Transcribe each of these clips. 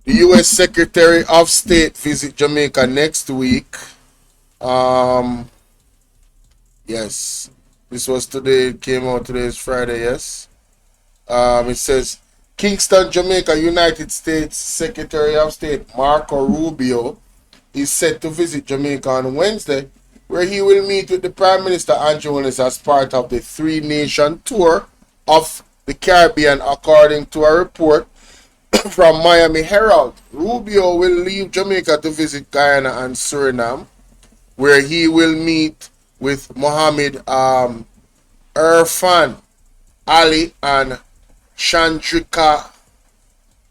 The U.S. Secretary of State visit Jamaica next week. Yes, this was today. It came out today. Is Friday. Yes. It says Kingston, Jamaica, United States Secretary of State Marco Rubio is set to visit Jamaica on Wednesday, where he will meet with the Prime Minister Andrew Holness as part of the three-nation tour of the Caribbean, according to a report from Miami Herald. Rubio will leave Jamaica to visit Guyana and Suriname, where he will meet with Mohammed Irfan Ali and Chandrika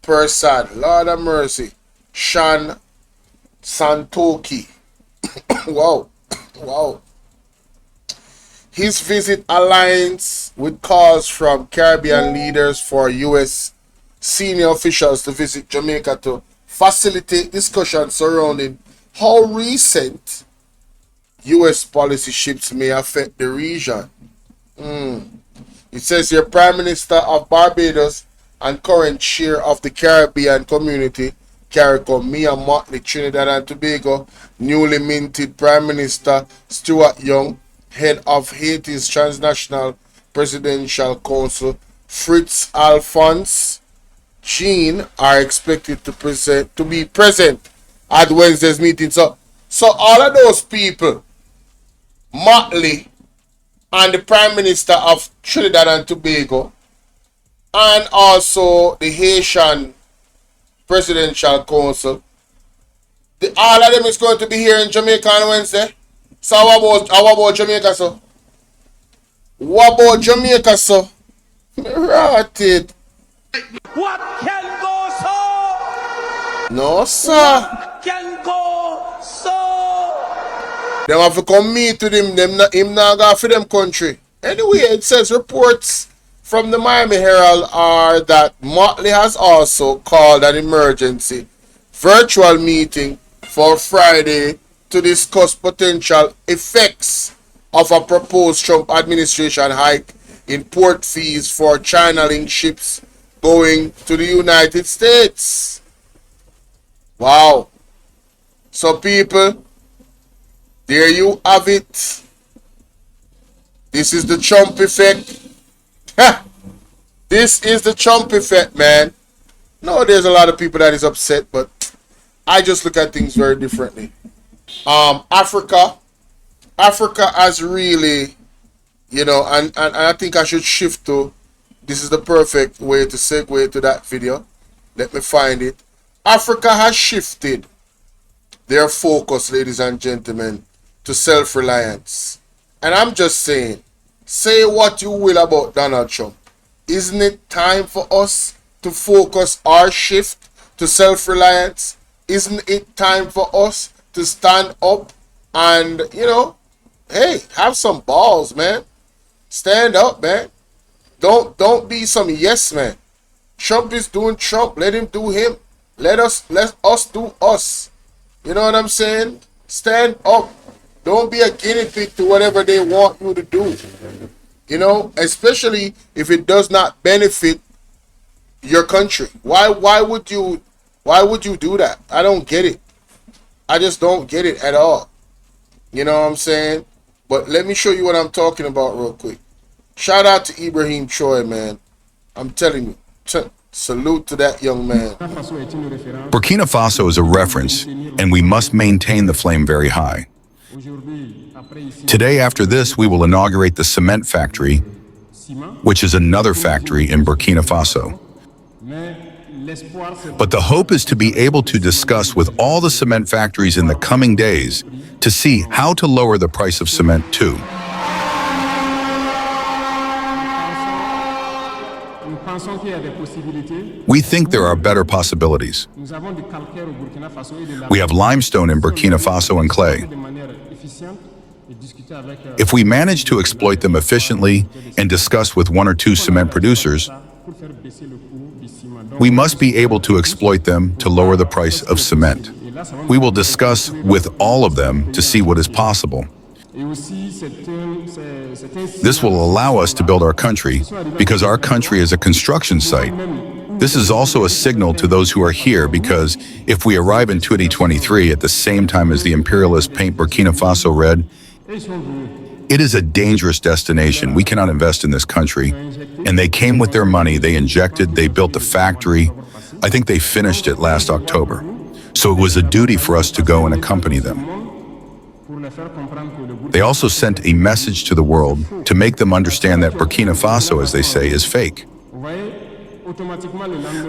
Persad. Lord of mercy. Shan Santoki. Wow. Wow. His visit aligns with calls from Caribbean leaders for U.S. senior officials to visit Jamaica to facilitate discussions surrounding how recent U.S. policy shifts may affect the region. It says here, Prime Minister of Barbados and current chair of the Caribbean Community, CARICOM, Mia Mottley, Trinidad and Tobago, newly minted Prime Minister Stuart Young, head of Haiti's Transnational Presidential Council, Fritz Alphonse Jean, are expected to be present at Wednesday's meeting. So all of those people, Motley and the Prime Minister of Trinidad and Tobago, and also the Haitian Presidential Council, all of them is going to be here in Jamaica on Wednesday. So how about Jamaica, so? What about Jamaica, so? Rotted. What can go so? No, sir. What can go so? Them have to come meet with him. Him not go for them country. Anyway, it says reports from the Miami Herald are that Motley has also called an emergency virtual meeting for Friday to discuss potential effects of a proposed Trump administration hike in port fees for China-linked ships going to the United States. Wow. So people, there you have it. This is the Trump effect. Ha! This is the Trump effect, man. No, there's a lot of people that is upset, but I just look at things very differently. Africa has really, and I think I should shift to, this is the perfect way to segue to that video. Let me find it. Africa has shifted their focus, ladies and gentlemen, to self-reliance. And I'm just saying, say what you will about Donald Trump. Isn't it time for us to focus our shift to self-reliance? Isn't it time for us to stand up and, hey, have some balls, man. Stand up, man. Don't be some yes man. Trump is doing Trump. Let him do him. Let us do us. You know what I'm saying? Stand up. Don't be a guinea pig to whatever they want you to do. Especially if it does not benefit your country. Why would you do that? I don't get it. I just don't get it at all. You know what I'm saying? But let me show you what I'm talking about real quick. Shout out to Ibrahim Troare, man. I'm telling you, salute to that young man. Burkina Faso is a reference, and we must maintain the flame very high. Today, after this, we will inaugurate the cement factory, which is another factory in Burkina Faso. But the hope is to be able to discuss with all the cement factories in the coming days to see how to lower the price of cement too. We think there are better possibilities. We have limestone in Burkina Faso and clay. If we manage to exploit them efficiently and discuss with one or two cement producers, we must be able to exploit them to lower the price of cement. We will discuss with all of them to see what is possible. This will allow us to build our country because our country is a construction site This is also a signal to those who are here because if we arrive in 2023 at the same time as the imperialists paint Burkina Faso red, it is a dangerous destination. We cannot invest in this country. And they came with their money, they injected, they built the factory. I think they finished it last October. So it was a duty for us to go and accompany them. They also sent a message to the world to make them understand that Burkina Faso, as they say, is fake.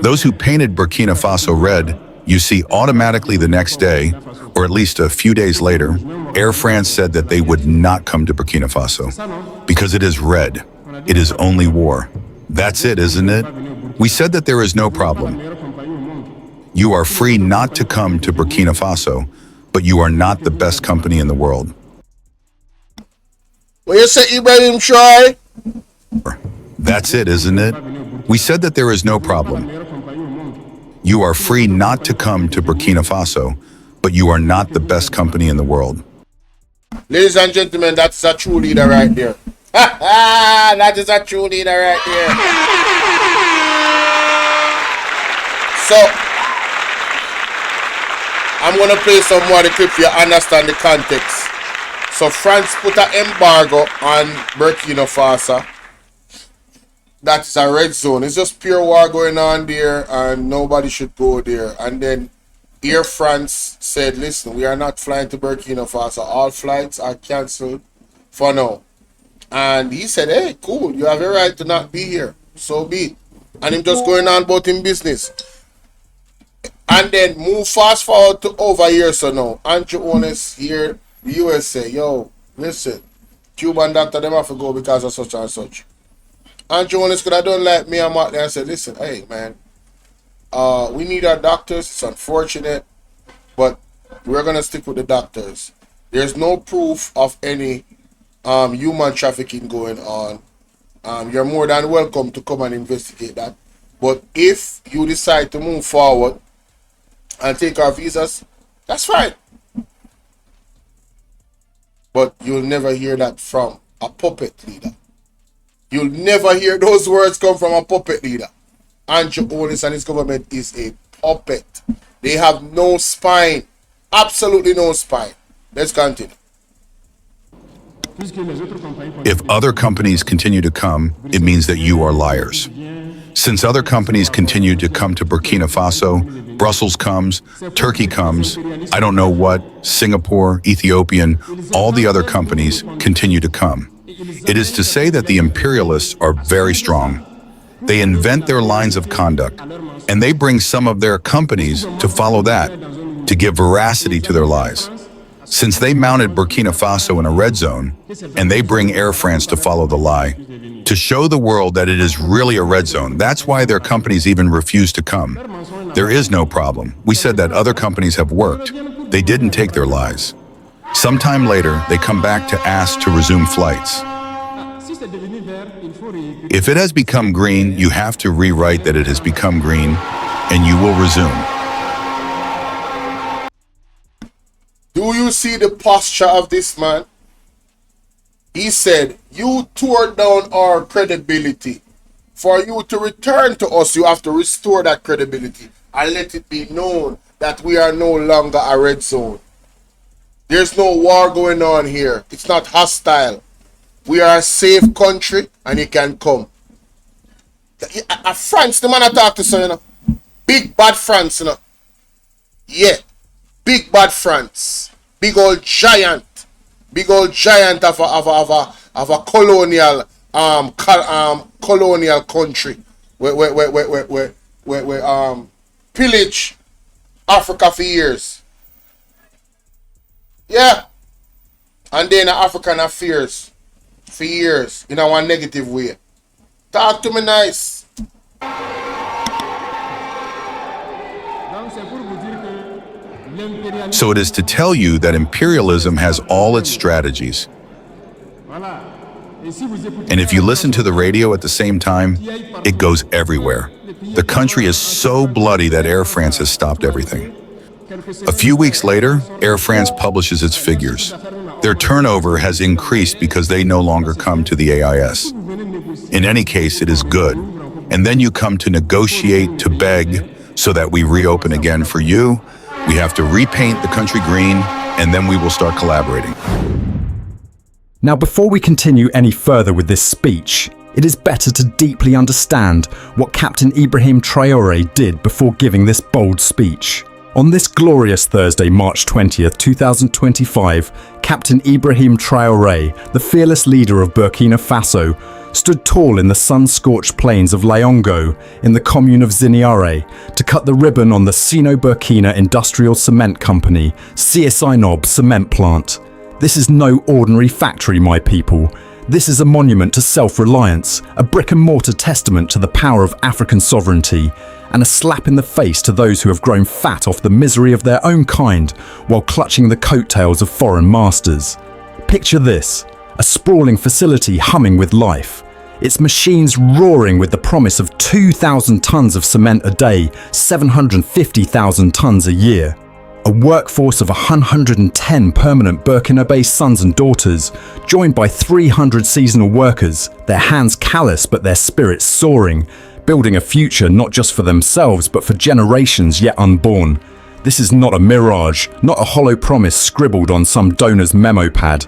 Those who painted Burkina Faso red, you see automatically the next day, or at least a few days later, Air France said that they would not come to Burkina Faso because it is red. It is only war. That's it, isn't it? We said that there is no problem. You are free not to come to Burkina Faso, but you are not the best company in the world. What you say, Ibrahim, Troare? That's it, isn't it? We said that there is no problem. You are free not to come to Burkina Faso, but you are not the best company in the world. Ladies and gentlemen, that's a true leader right there. That is a true leader right there. So, I'm going to play some more of the clip you understand the context. So, France put an embargo on Burkina Faso. That's a red zone. It's just pure war going on there and nobody should go there. And then Air France said, listen, we are not flying to Burkina Faso. All flights are cancelled for now. And he said, hey, cool, you have a right to not be here. So be it. And him just going on about him business. And then move fast forward to over here. So now, Andrew Holness here, the USA, yo, listen, Cuban doctor, them have to go because of such and such. Andrew Holness could have done like me and Martin and said, listen, hey, man, we need our doctors. It's unfortunate, but we're going to stick with the doctors. There's no proof of any human trafficking going on. You're more than welcome to come and investigate that. But if you decide to move forward and take our visas, that's fine. But you'll never hear that from a puppet leader. You'll never hear those words come from a puppet leader. Andrew Holness and his government is a puppet. They have no spine. Absolutely no spine. Let's continue. If other companies continue to come, it means that you are liars. Since other companies continue to come to Burkina Faso, Brussels comes, Turkey comes, I don't know what, Singapore, Ethiopian, all the other companies continue to come. It is to say that the imperialists are very strong. They invent their lines of conduct, and they bring some of their companies to follow that, to give veracity to their lies. Since they mounted Burkina Faso in a red zone, and they bring Air France to follow the lie, to show the world that it is really a red zone. That's why their companies even refuse to come. There is no problem. We said that other companies have worked. They didn't take their lies. Sometime later, they come back to ask to resume flights. If it has become green, you have to rewrite that it has become green, and you will resume. Do you see the posture of this man? He said, you tore down our credibility. For you to return to us, you have to restore that credibility and let it be known that we are no longer a red zone. There's no war going on here. It's not hostile. We are a safe country and you can come. France, the man I talk to, so, you know. Big bad France, you know. Yeah. Big bad France. Big old giant. Big old giant of a colonial colonial country where pillage Africa for years. Yeah. And then African affairs for years in a one negative way. Talk to me nice. So it is to tell you that imperialism has all its strategies. And if you listen to the radio at the same time, it goes everywhere. The country is so bloody that Air France has stopped everything. A few weeks later, Air France publishes its figures. Their turnover has increased because they no longer come to the AIS. In any case, it is good. and then you come to negotiate, to beg, so that we reopen again for you. We have to repaint the country green, and then we will start collaborating. Now, before we continue any further with this speech, it is better to deeply understand what Captain Ibrahim Troare did before giving this bold speech. On this glorious Thursday, March 20th, 2025, Captain Ibrahim Troare, the fearless leader of Burkina Faso, stood tall in the sun-scorched plains of Laongo in the commune of Ziniare to cut the ribbon on the Sino-Burkina Industrial Cement Company, CSINOB cement plant. This is no ordinary factory, my people. This is a monument to self-reliance, a brick-and-mortar testament to the power of African sovereignty, and a slap in the face to those who have grown fat off the misery of their own kind while clutching the coattails of foreign masters. Picture this, a sprawling facility humming with life, its machines roaring with the promise of 2,000 tons of cement a day, 750,000 tons a year. A workforce of 110 permanent Burkina-based sons and daughters, joined by 300 seasonal workers, their hands callous but their spirits soaring, building a future not just for themselves but for generations yet unborn. This is not a mirage, not a hollow promise scribbled on some donor's memo pad.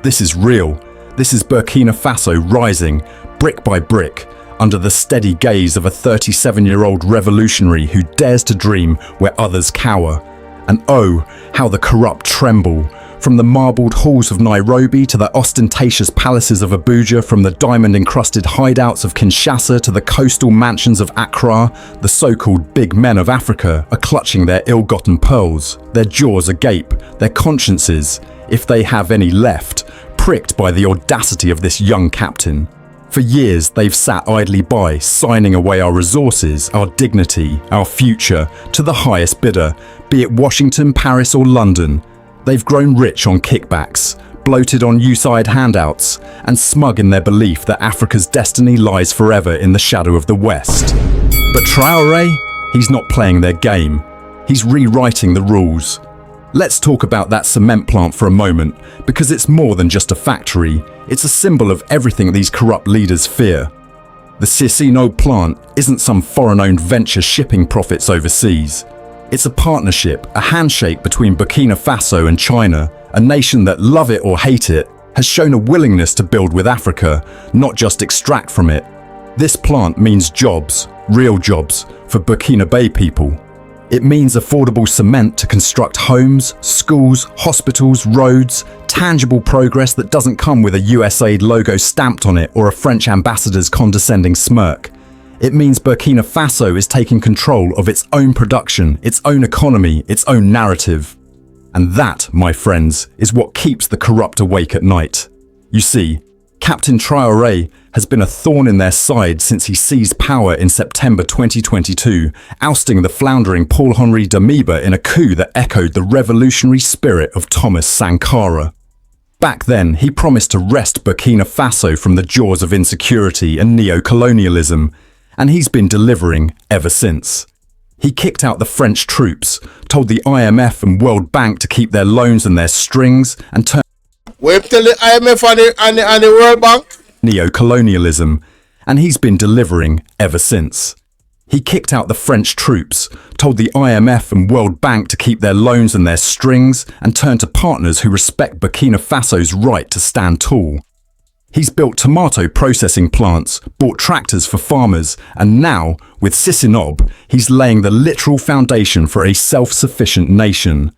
This is real. This is Burkina Faso rising, brick by brick, under the steady gaze of a 37-year-old revolutionary who dares to dream where others cower. And oh, how the corrupt tremble. From the marbled halls of Nairobi to the ostentatious palaces of Abuja, from the diamond-encrusted hideouts of Kinshasa to the coastal mansions of Accra, the so-called big men of Africa are clutching their ill-gotten pearls, their jaws agape, their consciences, if they have any left, pricked by the audacity of this young captain. For years, they've sat idly by, signing away our resources, our dignity, our future, to the highest bidder, be it Washington, Paris or London. They've grown rich on kickbacks, bloated on USAID handouts, and smug in their belief that Africa's destiny lies forever in the shadow of the West. But Troare, he's not playing their game. He's rewriting the rules. Let's talk about that cement plant for a moment, because it's more than just a factory. It's a symbol of everything these corrupt leaders fear. The CSINOB plant isn't some foreign-owned venture shipping profits overseas. It's a partnership, a handshake between Burkina Faso and China, a nation that, love it or hate it, has shown a willingness to build with Africa, not just extract from it. This plant means jobs, real jobs, for Burkina people. It means affordable cement to construct homes, schools, hospitals, roads, tangible progress that doesn't come with a USAID logo stamped on it or a French ambassador's condescending smirk. It means Burkina Faso is taking control of its own production, its own economy, its own narrative. And that, my friends, is what keeps the corrupt awake at night. You see, Captain Troare has been a thorn in their side since he seized power in September 2022, ousting the floundering Paul-Henri Damiba in a coup that echoed the revolutionary spirit of Thomas Sankara. Back then, he promised to wrest Burkina Faso from the jaws of insecurity and neo-colonialism, and he's been delivering ever since. He kicked out the French troops, told the IMF and World Bank to keep their loans and their strings, and turned Wait till the IMF and the World Bank. Neo-colonialism, and he's been delivering ever since. He kicked out the French troops, told the IMF and World Bank to keep their loans and their strings, and turned to partners who respect Burkina Faso's right to stand tall. He's built tomato processing plants, bought tractors for farmers, and now, with CSINOB, he's laying the literal foundation for a self-sufficient nation.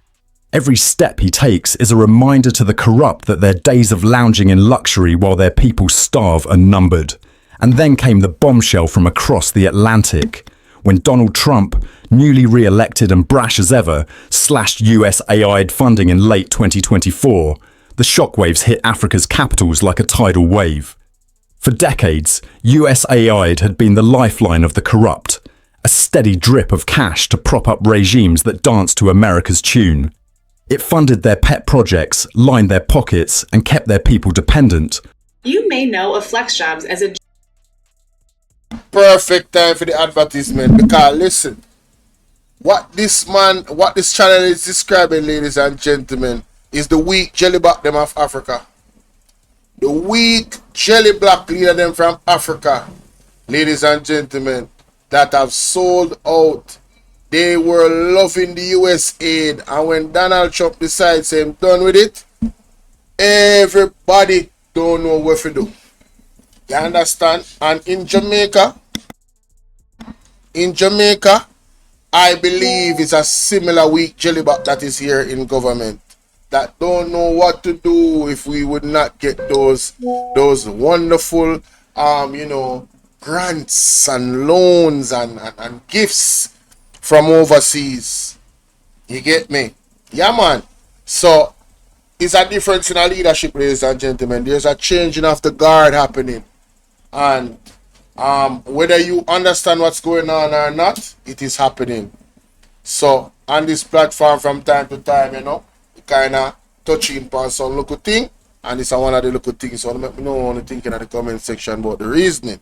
Every step he takes is a reminder to the corrupt that their days of lounging in luxury while their people starve are numbered. And then came the bombshell from across the Atlantic, when Donald Trump, newly re-elected and brash as ever, slashed USAID funding in late 2024. The shockwaves hit Africa's capitals like a tidal wave. For decades, USAID had been the lifeline of the corrupt, a steady drip of cash to prop up regimes that danced to America's tune. It funded their pet projects, lined their pockets, and kept their people dependent. You may know of FlexJobs as a Perfect time for the advertisement, because listen, what this channel is describing, ladies and gentlemen, is the weak jelly back them of Africa. The weak jelly black leader them from Africa. ladies and gentlemen, that have sold out. They were loving the US aid, and when Donald Trump decides I'm done with it, everybody don't know what to do. You understand? And in Jamaica, I believe it's a similar weak jellybot that is here in government that don't know what to do if we would not get those wonderful grants and loans and gifts from overseas. You get me? Yeah, man. So it's a difference in our leadership, ladies and gentlemen. There's a changing of the guard happening. And whether you understand what's going on or not, it is happening. So on this platform from time to time, you kind of touching upon some little thing, and it's one of the little things. So let me know what you thinking in the comment section about the reasoning.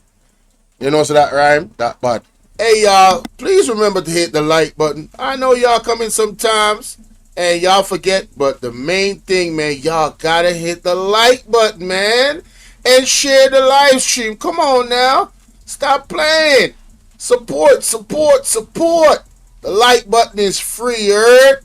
So that rhyme, that bad. Hey y'all, please remember to hit the like button. I know y'all come in sometimes and y'all forget, but the main thing, man, y'all gotta hit the like button, man, and share the live stream. Come on now, stop playing. Support. The like button is free, heard?